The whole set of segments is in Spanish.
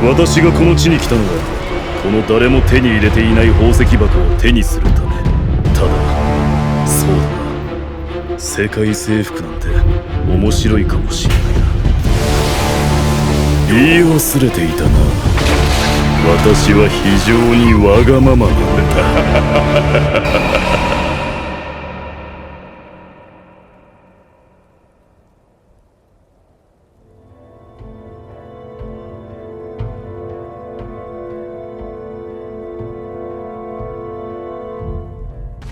私がこの地に来たのはこの誰も手に入れていない宝石箱を手にするため。ただそうだな、世界征服なんて面白いかもしれないな。言い忘れていたな、私は非常にわがままなんだ。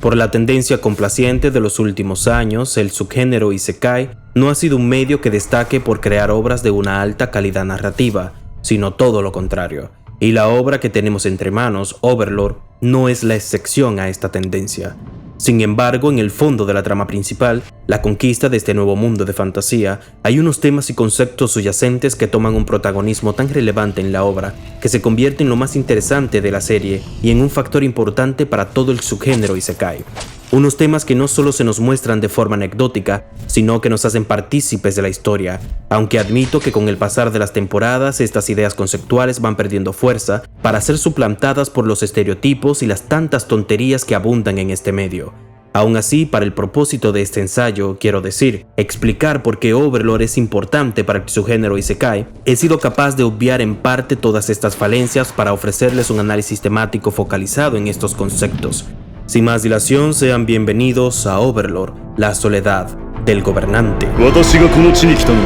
Por la tendencia complaciente de los últimos años, el subgénero Isekai no ha sido un medio que destaque por crear obras de una alta calidad narrativa, sino todo lo contrario. Y la obra que tenemos entre manos, Overlord, no es la excepción a esta tendencia. Sin embargo, en el fondo de la trama principal, la conquista de este nuevo mundo de fantasía, hay unos temas y conceptos subyacentes que toman un protagonismo tan relevante en la obra, que se convierte en lo más interesante de la serie y en un factor importante para todo el subgénero Isekai. Unos temas que no solo se nos muestran de forma anecdótica, sino que nos hacen partícipes de la historia, aunque admito que con el pasar de las temporadas estas ideas conceptuales van perdiendo fuerza para ser suplantadas por los estereotipos y las tantas tonterías que abundan en este medio. Aún así, para el propósito de este ensayo, quiero decir, explicar por qué Overlord es importante para el subgénero Isekai, he sido capaz de obviar en parte todas estas falencias para ofrecerles un análisis temático focalizado en estos conceptos. Sin más dilación, sean bienvenidos a Overlord, la soledad del gobernante. 私がこの地に来たのは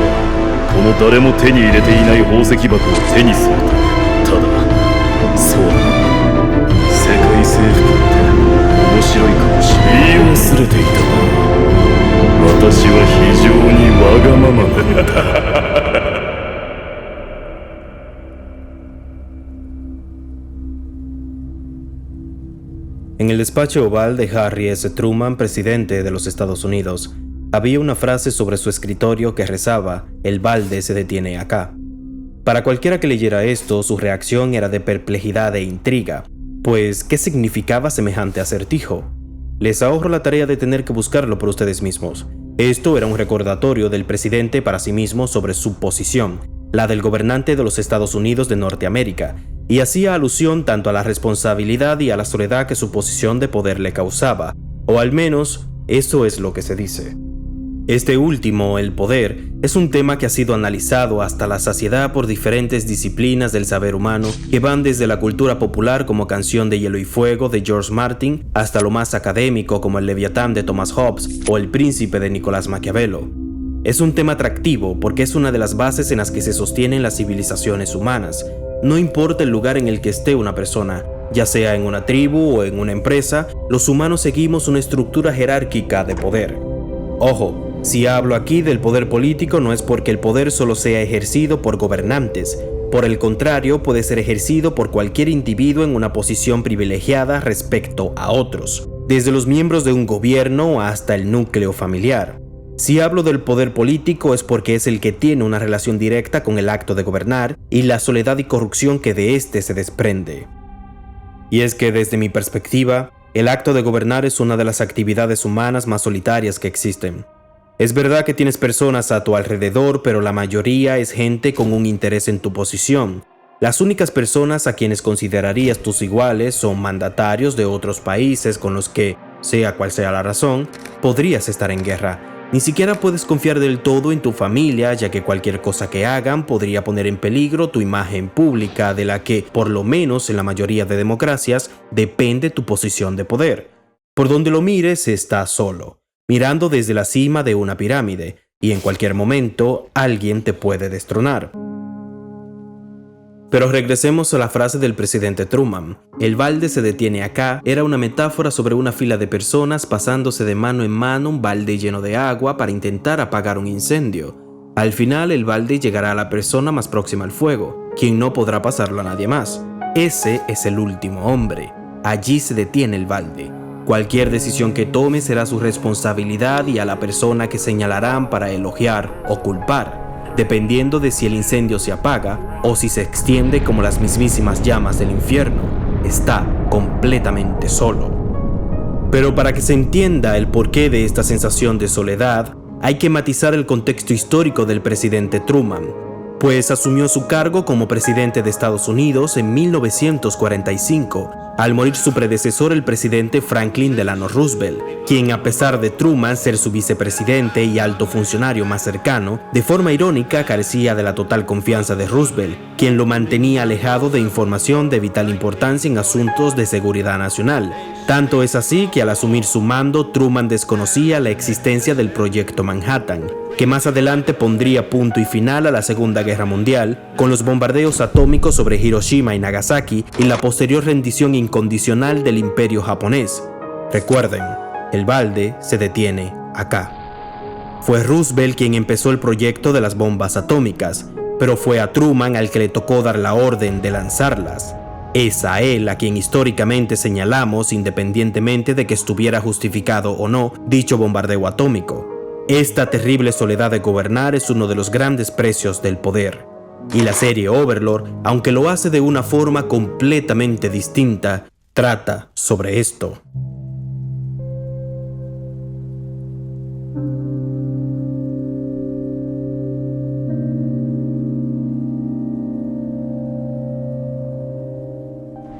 この誰も手に入れていない宝石箱を手にするため。ただそうだ、世界征服って面白いかもしれない。言い忘れていたな、私は非常にわがままなんだ。En el despacho oval de Harry S. Truman, presidente de los Estados Unidos, había una frase sobre su escritorio que rezaba: "El balde se detiene acá". Para cualquiera que leyera esto, su reacción era de perplejidad e intriga, pues ¿qué significaba semejante acertijo? Les ahorro la tarea de tener que buscarlo por ustedes mismos. Esto era un recordatorio del presidente para sí mismo sobre su posición, la del gobernante de los Estados Unidos de Norteamérica, y hacía alusión tanto a la responsabilidad y a la soledad que su posición de poder le causaba, o al menos eso es lo que se dice. Este último, el poder, es un tema que ha sido analizado hasta la saciedad por diferentes disciplinas del saber humano que van desde la cultura popular como Canción de Hielo y Fuego de George Martin hasta lo más académico como El Leviatán de Thomas Hobbes o El Príncipe de Nicolás Maquiavelo. Es un tema atractivo porque es una de las bases en las que se sostienen las civilizaciones humanas. No importa el lugar en el que esté una persona, ya sea en una tribu o en una empresa, los humanos seguimos una estructura jerárquica de poder. Ojo, si hablo aquí del poder político no es porque el poder solo sea ejercido por gobernantes. Por el contrario, puede ser ejercido por cualquier individuo en una posición privilegiada respecto a otros, desde los miembros de un gobierno hasta el núcleo familiar. Si hablo del poder político es porque es el que tiene una relación directa con el acto de gobernar y la soledad y corrupción que de éste se desprende. Y es que desde mi perspectiva, el acto de gobernar es una de las actividades humanas más solitarias que existen. Es verdad que tienes personas a tu alrededor, pero la mayoría es gente con un interés en tu posición. Las únicas personas a quienes considerarías tus iguales son mandatarios de otros países con los que, sea cual sea la razón, podrías estar en guerra. Ni siquiera puedes confiar del todo en tu familia, ya que cualquier cosa que hagan podría poner en peligro tu imagen pública, de la que, por lo menos en la mayoría de democracias, depende tu posición de poder. Por donde lo mires, estás solo, mirando desde la cima de una pirámide, y en cualquier momento alguien te puede destronar. Pero regresemos a la frase del presidente Truman. El balde se detiene acá era una metáfora sobre una fila de personas pasándose de mano en mano un balde lleno de agua para intentar apagar un incendio. Al final el balde llegará a la persona más próxima al fuego, quien no podrá pasarlo a nadie más. Ese es el último hombre. Allí se detiene el balde. Cualquier decisión que tome será su responsabilidad y a la persona que señalarán para elogiar o culpar, dependiendo de si el incendio se apaga o si se extiende como las mismísimas llamas del infierno. Está completamente solo. Pero para que se entienda el porqué de esta sensación de soledad, hay que matizar el contexto histórico del presidente Truman, pues asumió su cargo como presidente de Estados Unidos en 1945, al morir su predecesor, el presidente Franklin Delano Roosevelt, quien, a pesar de Truman ser su vicepresidente y alto funcionario más cercano, de forma irónica carecía de la total confianza de Roosevelt, quien lo mantenía alejado de información de vital importancia en asuntos de seguridad nacional. Tanto es así que al asumir su mando, Truman desconocía la existencia del Proyecto Manhattan, que más adelante pondría punto y final a la Segunda Guerra Mundial, con los bombardeos atómicos sobre Hiroshima y Nagasaki y la posterior rendición incondicional del Imperio japonés. Recuerden, el balde se detiene acá. Fue Roosevelt quien empezó el proyecto de las bombas atómicas, pero fue a Truman al que le tocó dar la orden de lanzarlas. Es a él a quien históricamente señalamos, independientemente de que estuviera justificado o no dicho bombardeo atómico. Esta terrible soledad de gobernar es uno de los grandes precios del poder. Y la serie Overlord, aunque lo hace de una forma completamente distinta, trata sobre esto.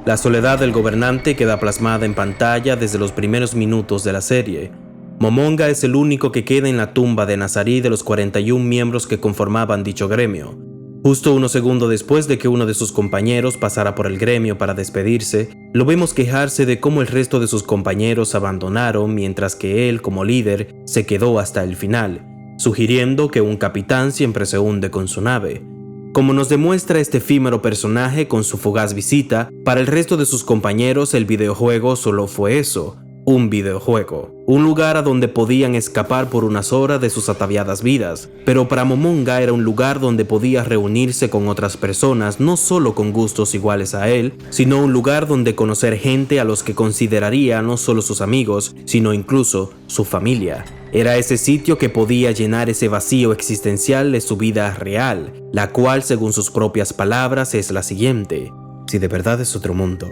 La soledad del gobernante queda plasmada en pantalla desde los primeros minutos de la serie. Momonga es el único que queda en la tumba de Nazarí de los 41 miembros que conformaban dicho gremio. Justo unos segundos después de que uno de sus compañeros pasara por el gremio para despedirse, lo vemos quejarse de cómo el resto de sus compañeros abandonaron mientras que él, como líder, se quedó hasta el final, sugiriendo que un capitán siempre se hunde con su nave. Como nos demuestra este efímero personaje con su fugaz visita, para el resto de sus compañeros el videojuego solo fue eso, un videojuego, un lugar a donde podían escapar por unas horas de sus ataviadas vidas, pero para Momonga era un lugar donde podía reunirse con otras personas no solo con gustos iguales a él, sino un lugar donde conocer gente a los que consideraría no solo sus amigos, sino incluso su familia. Era ese sitio que podía llenar ese vacío existencial de su vida real, la cual, según sus propias palabras, es la siguiente: si de verdad es otro mundo,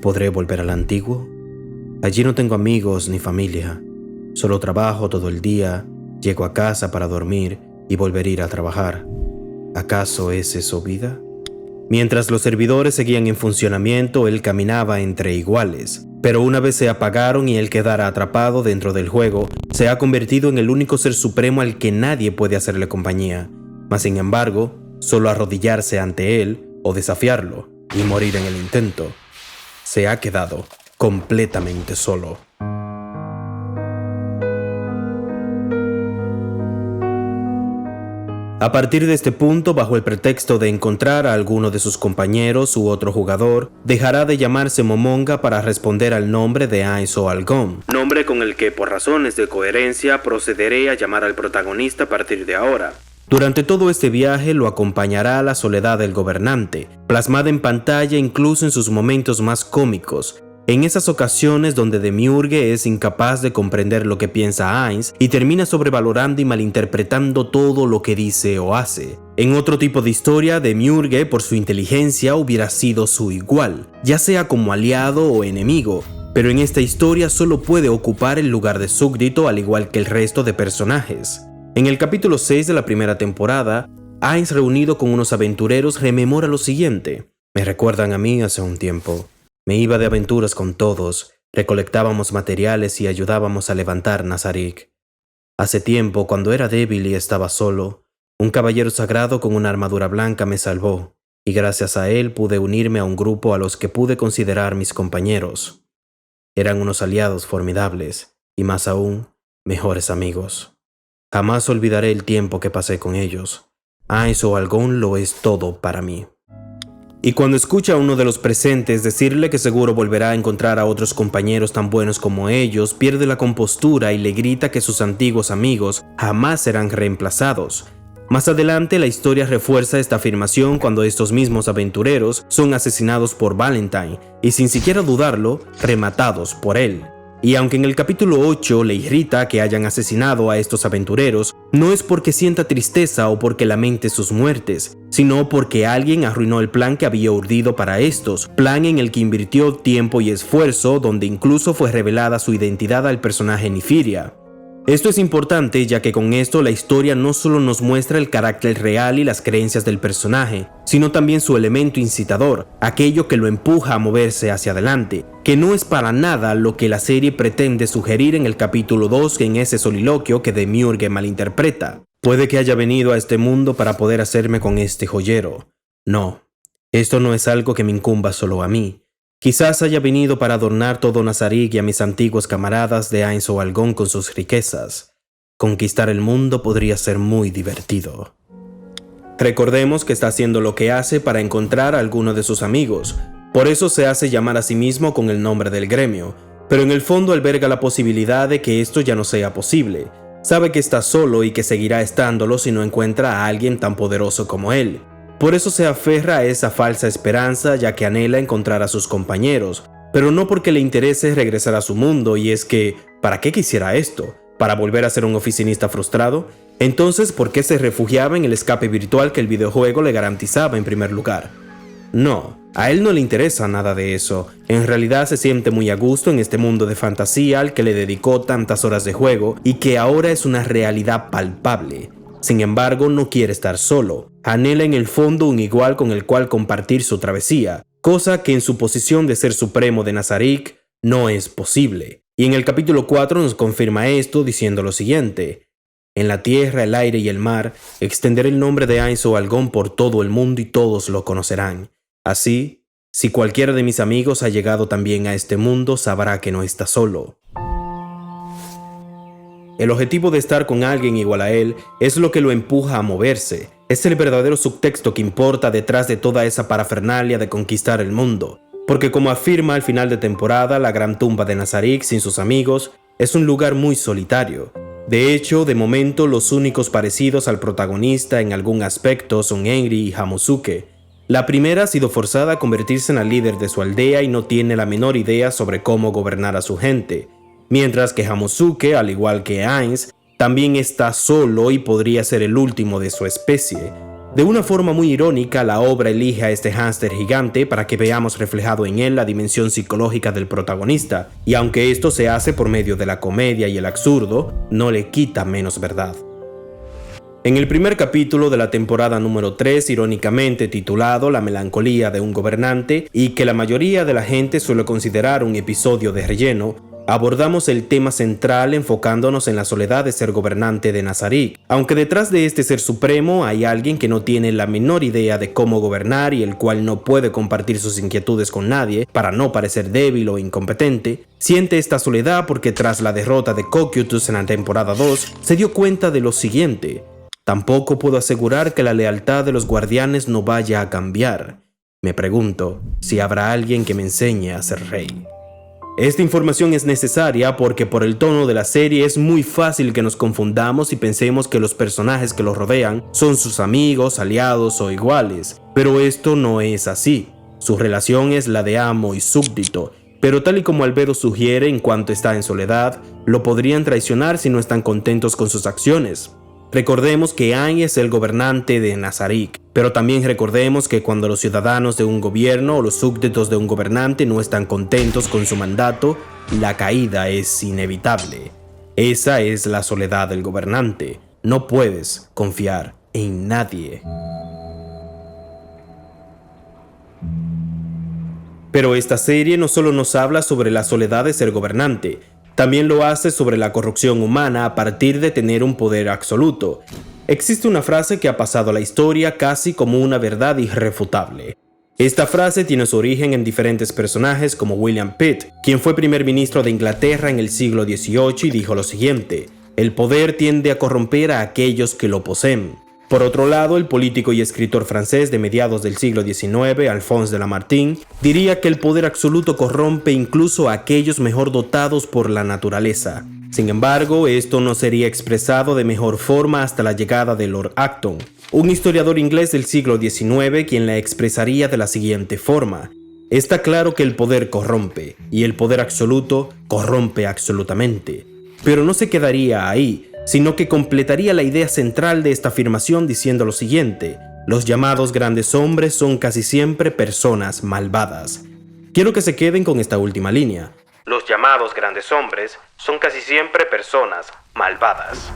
¿podré volver al antiguo? Allí no tengo amigos ni familia, solo trabajo todo el día, llego a casa para dormir y volver a ir a trabajar. ¿Acaso es eso vida? Mientras los servidores seguían en funcionamiento, él caminaba entre iguales, pero una vez se apagaron y él quedara atrapado dentro del juego, se ha convertido en el único ser supremo al que nadie puede hacerle compañía, mas sin embargo, solo arrodillarse ante él o desafiarlo y morir en el intento. Se ha quedado completamente solo. A partir de este punto, bajo el pretexto de encontrar a alguno de sus compañeros u otro jugador, dejará de llamarse Momonga para responder al nombre de Ainz O'Algon, nombre con el que, por razones de coherencia, procederé a llamar al protagonista a partir de ahora. Durante todo este viaje lo acompañará la soledad del gobernante, plasmada en pantalla incluso en sus momentos más cómicos, en esas ocasiones donde Demiurge es incapaz de comprender lo que piensa Ainz y termina sobrevalorando y malinterpretando todo lo que dice o hace. En otro tipo de historia, Demiurge, por su inteligencia, hubiera sido su igual, ya sea como aliado o enemigo, pero en esta historia solo puede ocupar el lugar de súbdito al igual que el resto de personajes. En el capítulo 6 de la primera temporada, Ainz, reunido con unos aventureros, rememora lo siguiente: me recuerdan a mí hace un tiempo. Me iba de aventuras con todos, recolectábamos materiales y ayudábamos a levantar Nazarik. Hace tiempo, cuando era débil y estaba solo, un caballero sagrado con una armadura blanca me salvó, y gracias a él pude unirme a un grupo a los que pude considerar mis compañeros. Eran unos aliados formidables, y más aún, mejores amigos. Jamás olvidaré el tiempo que pasé con ellos. Ainz O'Algon lo es todo para mí. Y cuando escucha a uno de los presentes decirle que seguro volverá a encontrar a otros compañeros tan buenos como ellos, pierde la compostura y le grita que sus antiguos amigos jamás serán reemplazados. Más adelante la historia refuerza esta afirmación cuando estos mismos aventureros son asesinados por Valentine y, sin siquiera dudarlo, rematados por él. Y aunque en el capítulo 8 le irrita que hayan asesinado a estos aventureros, no es porque sienta tristeza o porque lamente sus muertes, sino porque alguien arruinó el plan que había urdido para estos, plan en el que invirtió tiempo y esfuerzo, donde incluso fue revelada su identidad al personaje Nyfiria. Esto es importante ya que con esto la historia no solo nos muestra el carácter real y las creencias del personaje, sino también su elemento incitador, aquello que lo empuja a moverse hacia adelante, que no es para nada lo que la serie pretende sugerir en el capítulo 2 en ese soliloquio que Demiurge malinterpreta. Puede que haya venido a este mundo para poder hacerme con este joyero. No, esto no es algo que me incumba solo a mí. Quizás haya venido para adornar todo Nazarik y a mis antiguos camaradas de Ainz O'Algon con sus riquezas. Conquistar el mundo podría ser muy divertido. Recordemos que está haciendo lo que hace para encontrar a alguno de sus amigos. Por eso se hace llamar a sí mismo con el nombre del gremio. Pero en el fondo alberga la posibilidad de que esto ya no sea posible. Sabe que está solo y que seguirá estándolo si no encuentra a alguien tan poderoso como él. Por eso se aferra a esa falsa esperanza, ya que anhela encontrar a sus compañeros, pero no porque le interese regresar a su mundo. Y es que, ¿para qué quisiera esto? ¿Para volver a ser un oficinista frustrado? Entonces, ¿por qué se refugiaba en el escape virtual que el videojuego le garantizaba en primer lugar? No, a él no le interesa nada de eso. En realidad se siente muy a gusto en este mundo de fantasía al que le dedicó tantas horas de juego y que ahora es una realidad palpable. Sin embargo, no quiere estar solo. Anhela en el fondo un igual con el cual compartir su travesía, cosa que en su posición de ser supremo de Nazarik no es posible. Y en el capítulo 4 nos confirma esto diciendo lo siguiente: en la tierra, el aire y el mar, extenderé el nombre de Ainz O'Algon por todo el mundo y todos lo conocerán. Así, si cualquiera de mis amigos ha llegado también a este mundo, sabrá que no está solo. El objetivo de estar con alguien igual a él es lo que lo empuja a moverse. Es el verdadero subtexto que importa detrás de toda esa parafernalia de conquistar el mundo. Porque como afirma al final de temporada, la gran tumba de Nazarik sin sus amigos es un lugar muy solitario. De hecho, de momento los únicos parecidos al protagonista en algún aspecto son Henry y Hamosuke. La primera ha sido forzada a convertirse en la líder de su aldea y no tiene la menor idea sobre cómo gobernar a su gente. Mientras que Hamosuke, al igual que Ainz, también está solo y podría ser el último de su especie. De una forma muy irónica, la obra elige a este hámster gigante para que veamos reflejado en él la dimensión psicológica del protagonista, y aunque esto se hace por medio de la comedia y el absurdo, no le quita menos verdad. En el primer capítulo de la temporada número 3, irónicamente titulado La melancolía de un gobernante, y que la mayoría de la gente suele considerar un episodio de relleno, abordamos el tema central enfocándonos en la soledad de ser gobernante de Nazarik. Aunque detrás de este ser supremo hay alguien que no tiene la menor idea de cómo gobernar y el cual no puede compartir sus inquietudes con nadie para no parecer débil o incompetente, siente esta soledad porque tras la derrota de Cocytus en la temporada 2 se dio cuenta de lo siguiente: tampoco puedo asegurar que la lealtad de los guardianes no vaya a cambiar. Me pregunto si habrá alguien que me enseñe a ser rey. Esta información es necesaria porque por el tono de la serie es muy fácil que nos confundamos y pensemos que los personajes que los rodean son sus amigos, aliados o iguales, pero esto no es así. Su relación es la de amo y súbdito, pero tal y como Albedo sugiere, en cuanto está en soledad, lo podrían traicionar si no están contentos con sus acciones. Recordemos que Ainz es el gobernante de Nazarik, pero también recordemos que cuando los ciudadanos de un gobierno o los súbditos de un gobernante no están contentos con su mandato, la caída es inevitable. Esa es la soledad del gobernante. No puedes confiar en nadie. Pero esta serie no solo nos habla sobre la soledad de ser gobernante, también lo hace sobre la corrupción humana a partir de tener un poder absoluto. Existe una frase que ha pasado a la historia casi como una verdad irrefutable. Esta frase tiene su origen en diferentes personajes como William Pitt, quien fue primer ministro de Inglaterra en el siglo XVIII y dijo lo siguiente: el poder tiende a corromper a aquellos que lo poseen. Por otro lado, el político y escritor francés de mediados del siglo XIX, Alphonse de Lamartine, diría que el poder absoluto corrompe incluso a aquellos mejor dotados por la naturaleza. Sin embargo, esto no sería expresado de mejor forma hasta la llegada de Lord Acton, un historiador inglés del siglo XIX, quien la expresaría de la siguiente forma: está claro que el poder corrompe, y el poder absoluto corrompe absolutamente. Pero no se quedaría ahí, sino que completaría la idea central de esta afirmación diciendo lo siguiente: los llamados grandes hombres son casi siempre personas malvadas. Quiero que se queden con esta última línea. Los llamados grandes hombres son casi siempre personas malvadas.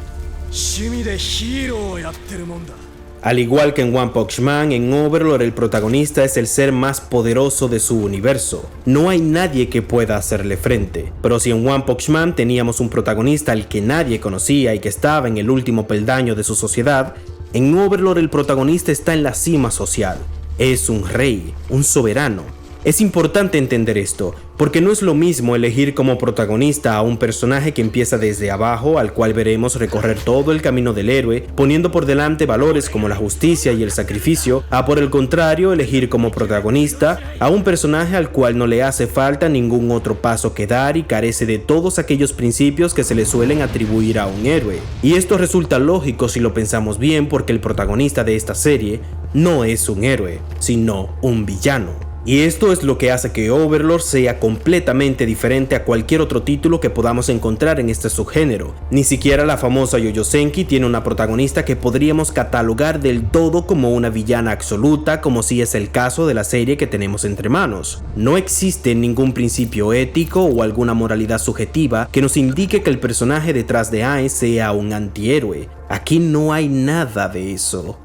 趣味でヒーローをやってるもんだ。 Al igual que en One Punch Man, en Overlord el protagonista es el ser más poderoso de su universo. No hay nadie que pueda hacerle frente. Pero si en One Punch Man teníamos un protagonista al que nadie conocía y que estaba en el último peldaño de su sociedad, en Overlord el protagonista está en la cima social. Es un rey, un soberano. Es importante entender esto, porque no es lo mismo elegir como protagonista a un personaje que empieza desde abajo, al cual veremos recorrer todo el camino del héroe, poniendo por delante valores como la justicia y el sacrificio, a por el contrario elegir como protagonista a un personaje al cual no le hace falta ningún otro paso que dar y carece de todos aquellos principios que se le suelen atribuir a un héroe. Y esto resulta lógico si lo pensamos bien, porque el protagonista de esta serie no es un héroe, sino un villano. Y esto es lo que hace que Overlord sea completamente diferente a cualquier otro título que podamos encontrar en este subgénero. Ni siquiera la famosa Yoyo Senki tiene una protagonista que podríamos catalogar del todo como una villana absoluta, como si es el caso de la serie que tenemos entre manos. No existe ningún principio ético o alguna moralidad subjetiva que nos indique que el personaje detrás de Ae sea un antihéroe. Aquí no hay nada de eso.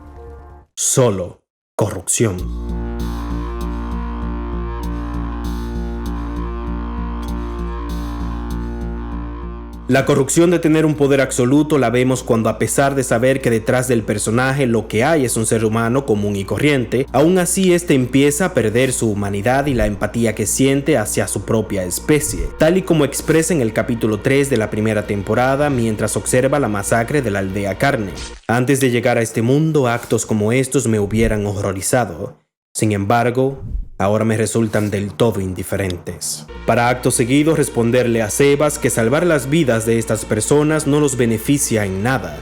Solo corrupción. La corrupción de tener un poder absoluto la vemos cuando, a pesar de saber que detrás del personaje lo que hay es un ser humano común y corriente, aún así este empieza a perder su humanidad y la empatía que siente hacia su propia especie, tal y como expresa en el capítulo 3 de la primera temporada mientras observa la masacre de la aldea Carne. Antes de llegar a este mundo, actos como estos me hubieran horrorizado. Sin embargo, ahora me resultan del todo indiferentes. Para acto seguido responderle a Sebas que salvar las vidas de estas personas no los beneficia en nada.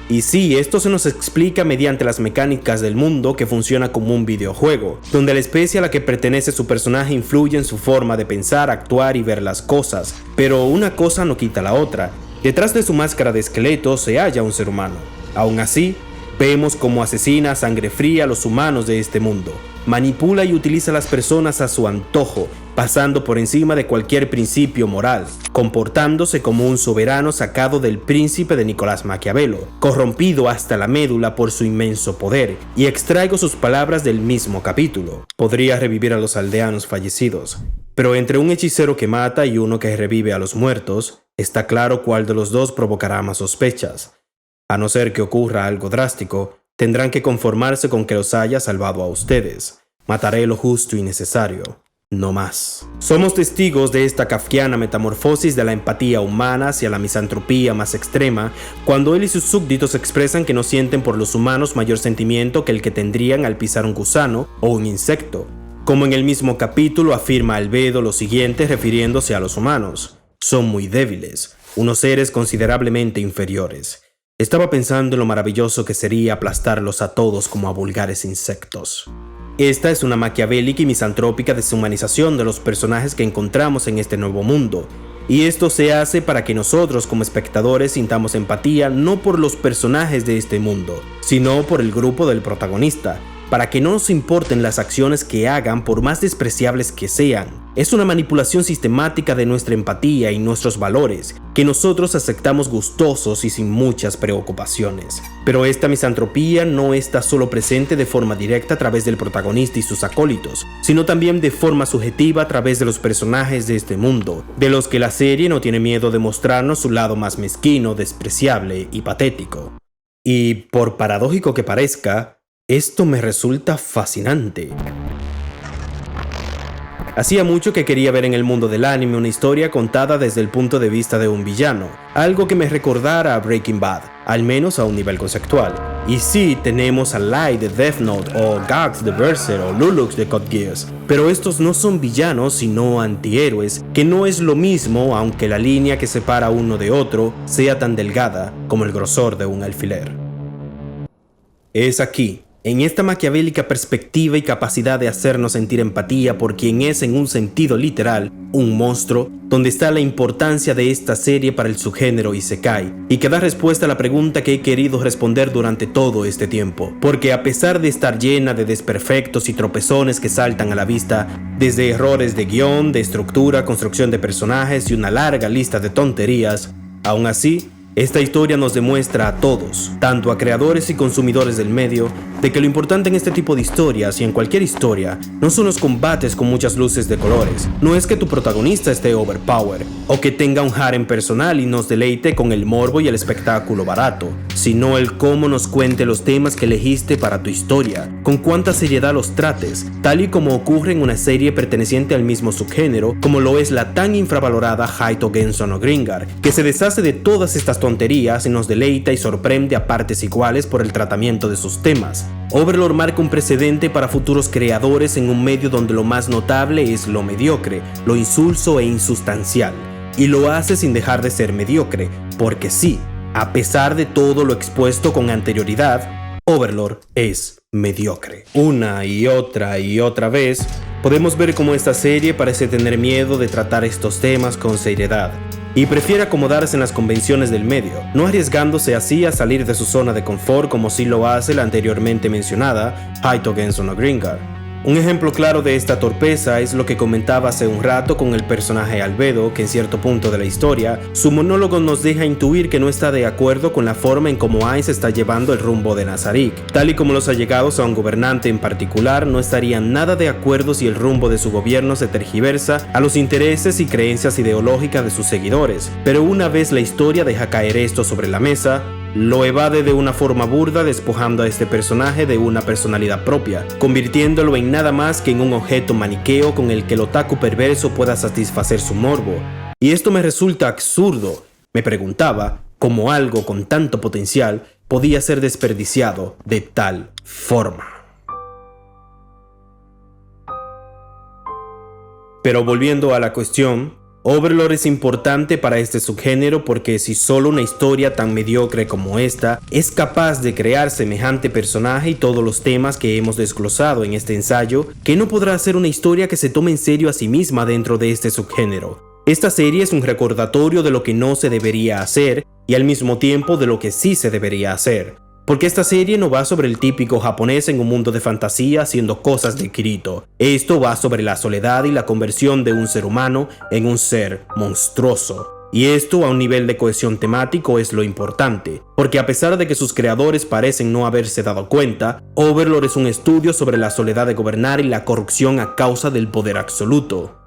Y sí, esto se nos explica mediante las mecánicas del mundo, que funciona como un videojuego, donde la especie a la que pertenece su personaje influye en su forma de pensar, actuar y ver las cosas. Pero una cosa no quita la otra. Detrás de su máscara de esqueleto se halla un ser humano. Aún así, vemos cómo asesina a sangre fría a los humanos de este mundo. Manipula y utiliza a las personas a su antojo, pasando por encima de cualquier principio moral, comportándose como un soberano sacado del príncipe de Nicolás Maquiavelo, corrompido hasta la médula por su inmenso poder. Y extraigo sus palabras del mismo capítulo. Podría revivir a los aldeanos fallecidos, pero entre un hechicero que mata y uno que revive a los muertos, está claro cuál de los dos provocará más sospechas. A no ser que ocurra algo drástico, tendrán que conformarse con que los haya salvado a ustedes. Mataré lo justo y necesario, no más. Somos testigos de esta kafkiana metamorfosis de la empatía humana hacia la misantropía más extrema, cuando él y sus súbditos expresan que no sienten por los humanos mayor sentimiento que el que tendrían al pisar un gusano o un insecto. Como en el mismo capítulo afirma Albedo lo siguiente refiriéndose a los humanos: son muy débiles, unos seres considerablemente inferiores. Estaba pensando en lo maravilloso que sería aplastarlos a todos como a vulgares insectos. Esta es una maquiavélica y misantrópica deshumanización de los personajes que encontramos en este nuevo mundo, y esto se hace para que nosotros como espectadores sintamos empatía no por los personajes de este mundo, sino por el grupo del protagonista, para que no nos importen las acciones que hagan por más despreciables que sean. Es una manipulación sistemática de nuestra empatía y nuestros valores, que nosotros aceptamos gustosos y sin muchas preocupaciones. Pero esta misantropía no está solo presente de forma directa a través del protagonista y sus acólitos, sino también de forma subjetiva a través de los personajes de este mundo, de los que la serie no tiene miedo de mostrarnos su lado más mezquino, despreciable y patético. Y por paradójico que parezca, esto me resulta fascinante. Hacía mucho que quería ver en el mundo del anime una historia contada desde el punto de vista de un villano, algo que me recordara a Breaking Bad, al menos a un nivel conceptual. Y sí, tenemos a Light de Death Note, o Gags de Berserk, o Lulux de Code Geass, pero estos no son villanos sino antihéroes, que no es lo mismo, aunque la línea que separa uno de otro sea tan delgada como el grosor de un alfiler. Es aquí, en esta maquiavélica perspectiva y capacidad de hacernos sentir empatía por quien es en un sentido literal un monstruo, donde está la importancia de esta serie para el subgénero Isekai, y que da respuesta a la pregunta que he querido responder durante todo este tiempo. Porque a pesar de estar llena de desperfectos y tropezones que saltan a la vista, desde errores de guión, de estructura, construcción de personajes y una larga lista de tonterías, aún así, Esta historia nos demuestra a todos, tanto a creadores y consumidores del medio, de que lo importante en este tipo de historias y en cualquier historia no son los combates con muchas luces de colores, no es que tu protagonista esté overpowered o que tenga un harem personal y nos deleite con el morbo y el espectáculo barato, sino el cómo nos cuente los temas que elegiste para tu historia, con cuánta seriedad los trates, tal y como ocurre en una serie perteneciente al mismo subgénero como lo es la tan infravalorada Haito Genso no Gringar, que se deshace de todas estas tonterías y nos deleita y sorprende a partes iguales por el tratamiento de sus temas. Overlord marca un precedente para futuros creadores en un medio donde lo más notable es lo mediocre, lo insulso e insustancial, y lo hace sin dejar de ser mediocre, porque sí, a pesar de todo lo expuesto con anterioridad, Overlord es mediocre. Una y otra vez, podemos ver cómo esta serie parece tener miedo de tratar estos temas con seriedad y prefiere acomodarse en las convenciones del medio, no arriesgándose así a salir de su zona de confort como sí lo hace la anteriormente mencionada Haito Genso no Gringar. Un ejemplo claro de esta torpeza es lo que comentaba hace un rato con el personaje Albedo, que en cierto punto de la historia, su monólogo nos deja intuir que no está de acuerdo con la forma en cómo Ainz está llevando el rumbo de Nazarick, tal y como los allegados a un gobernante en particular no estarían nada de acuerdo si el rumbo de su gobierno se tergiversa a los intereses y creencias ideológicas de sus seguidores, pero una vez la historia deja caer esto sobre la mesa, lo evade de una forma burda, despojando a este personaje de una personalidad propia, convirtiéndolo en nada más que en un objeto maniqueo con el que el otaku perverso pueda satisfacer su morbo. Y esto me resulta absurdo. Me preguntaba cómo algo con tanto potencial podía ser desperdiciado de tal forma. Pero volviendo a la cuestión, Overlord es importante para este subgénero porque si solo una historia tan mediocre como esta es capaz de crear semejante personaje y todos los temas que hemos desglosado en este ensayo, ¿qué no podrá ser una historia que se tome en serio a sí misma dentro de este subgénero? Esta serie es un recordatorio de lo que no se debería hacer y al mismo tiempo de lo que sí se debería hacer. Porque esta serie no va sobre el típico japonés en un mundo de fantasía haciendo cosas de Kirito. Esto va sobre la soledad y la conversión de un ser humano en un ser monstruoso. Y esto a un nivel de cohesión temático es lo importante, porque a pesar de que sus creadores parecen no haberse dado cuenta, Overlord es un estudio sobre la soledad de gobernar y la corrupción a causa del poder absoluto.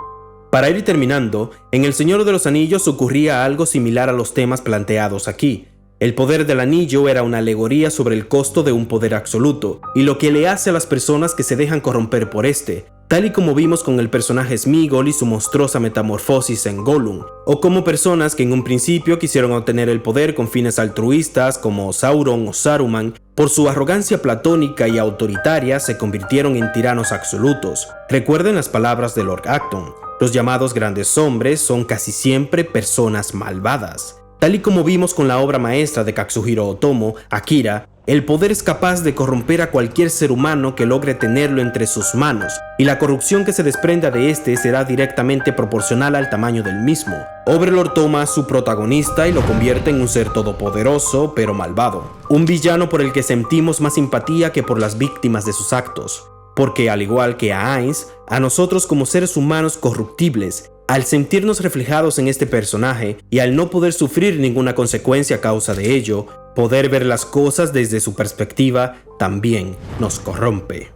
Para ir terminando, en El Señor de los Anillos ocurría algo similar a los temas planteados aquí. El poder del anillo era una alegoría sobre el costo de un poder absoluto y lo que le hace a las personas que se dejan corromper por este, tal y como vimos con el personaje Sméagol y su monstruosa metamorfosis en Gollum, o como personas que en un principio quisieron obtener el poder con fines altruistas como Sauron o Saruman, por su arrogancia platónica y autoritaria se convirtieron en tiranos absolutos. Recuerden las palabras de Lord Acton, los llamados grandes hombres son casi siempre personas malvadas. Tal y como vimos con la obra maestra de Katsuhiro Otomo, Akira, el poder es capaz de corromper a cualquier ser humano que logre tenerlo entre sus manos, y la corrupción que se desprenda de este será directamente proporcional al tamaño del mismo. Overlord toma a su protagonista y lo convierte en un ser todopoderoso, pero malvado. Un villano por el que sentimos más simpatía que por las víctimas de sus actos. Porque al igual que a Ainz, a nosotros como seres humanos corruptibles, al sentirnos reflejados en este personaje y al no poder sufrir ninguna consecuencia a causa de ello, poder ver las cosas desde su perspectiva también nos corrompe.